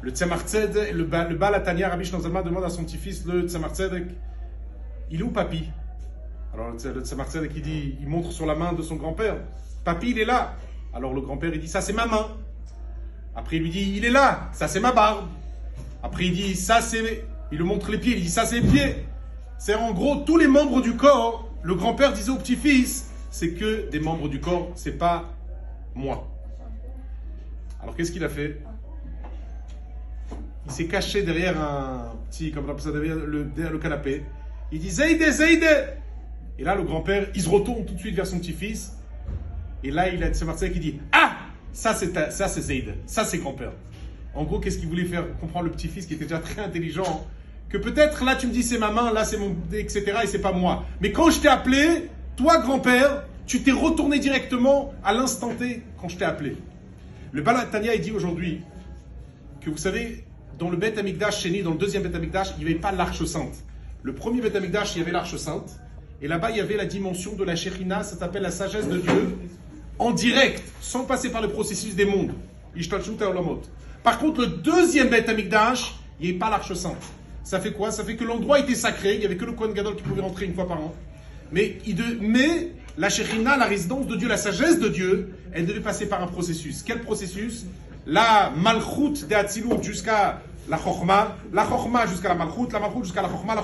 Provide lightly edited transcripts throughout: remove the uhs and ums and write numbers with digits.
Le Tzemar Tzedek, le Baal HaTanya, Rabbi Shlomo Zalman demande à son petit-fils, le Tzemar Tzedek, il est où papi? Alors le Tzemar Tzedek, il montre sur la main de son grand-père. Papy, il est là. Alors le grand-père, il dit, ça c'est ma main. Après il lui dit, il est là, ça c'est ma barbe. Après il dit, ça c'est... Il lui montre les pieds, il dit, ça c'est les pieds. C'est en gros, tous les membres du corps, le grand-père disait au petit-fils, c'est que des membres du corps, c'est pas moi. Alors qu'est-ce qu'il a fait? Il s'est caché derrière un petit, comme on appelle ça, derrière le canapé. Il dit, Zeide, Zeide. Et là, le grand-père, il se retourne tout de suite vers son petit-fils. Et là, il a Tzemar Tzedek qui dit, ah, ça c'est Zeide, ça c'est grand-père. En gros, qu'est-ce qu'il voulait faire comprendre le petit-fils qui était déjà très intelligent? Que peut-être là tu me dis c'est ma main, là c'est mon, etc. et c'est pas moi. Mais quand je t'ai appelé, toi grand-père, tu t'es retourné directement à l'instant T quand je t'ai appelé. Le Baal HaTanya il dit aujourd'hui que vous savez, dans le Beth Amikdash Sheni, dans le deuxième Beth Amikdash, il n'y avait pas l'arche sainte. Le premier Beth Amikdash, il y avait l'arche sainte. Et là-bas, il y avait la dimension de la Shekhinah, ça s'appelle la sagesse de Dieu, en direct, sans passer par le processus des mondes. Par contre, le deuxième Beth Amikdash, il n'y avait pas l'arche sainte. Ça fait quoi? Ça fait que l'endroit était sacré, il n'y avait que le Kohen Gadol qui pouvait rentrer une fois par an. Mais la Shekhinah, la résidence de Dieu, la sagesse de Dieu, elle devait passer par un processus. Quel processus? La Malchut de Hatzilut jusqu'à la Chokhmah jusqu'à la Malchut jusqu'à la Chokhmah,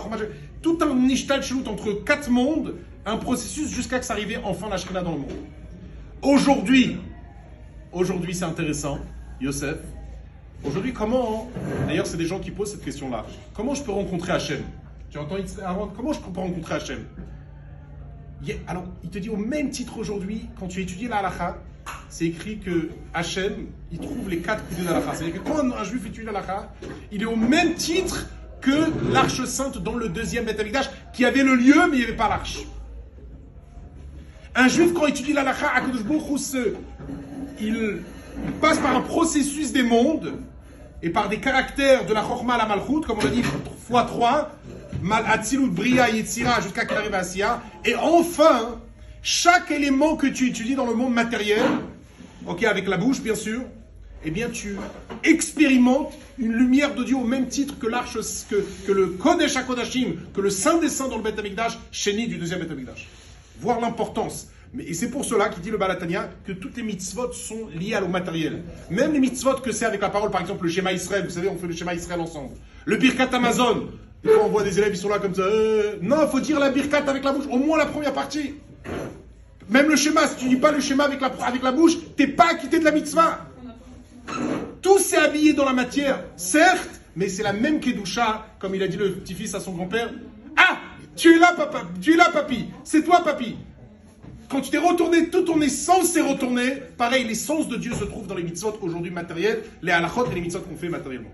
tout un nishtal shelut entre 4 mondes, un processus jusqu'à ce qu'arrive enfin la Shekhinah dans le monde. Aujourd'hui c'est intéressant, Yosef. Aujourd'hui, d'ailleurs, c'est des gens qui posent cette question-là. Comment je peux rencontrer Hachem? Tu entends comment je peux rencontrer Hachem? Alors, il te dit au même titre aujourd'hui, quand tu étudies la halakha, c'est écrit que Hachem, il trouve les 4 coudées de la halakha. C'est-à-dire que quand un juif étudie la halakha, il est au même titre que l'arche sainte dans le deuxième Beth Amikdash, qui avait le lieu, mais il n'y avait pas l'arche. Un juif, quand il étudie la halakha, Akadosh Baruch Hu, il passe par un processus des mondes et par des caractères de la Chokhmah à la Malchut, comme on a dit, x3, Atzilut, Bria, Yetzira, jusqu'à qu'il arrive à Asiya. Et enfin, chaque élément que tu étudies dans le monde matériel, ok, avec la bouche bien sûr, eh bien tu expérimentes une lumière de Dieu au même titre que l'arche, que le Kodesh HaKodashim, que le Saint des Saints dans le Beth Amikdash, Sheni du deuxième Beth Amikdash. Voir l'importance. Et c'est pour cela qu'il dit le Baal HaTanya que toutes les mitzvot sont liées au matériel. Même les mitzvot que c'est avec la parole, par exemple le Shema Israël, vous savez, on fait le Shema Israël ensemble. Le Birkat Amazon, des fois on voit des élèves, ils sont là comme ça. Non, il faut dire la Birkat avec la bouche, au moins la première partie. Même le Shema, si tu dis pas le Shema avec la bouche, t'es pas acquitté de la mitzvah. Tout s'est habillé dans la matière, certes, mais c'est la même Kedusha, comme il a dit le petit-fils à son grand-père. Ah, tu es là, papa, tu es là, papy, c'est toi, papy. Quand tu t'es retourné, tout ton essence s'est retourné. Pareil, l'essence de Dieu se trouve dans les mitzvot aujourd'hui matériels, les halachot et les mitzvot qu'on fait matériellement.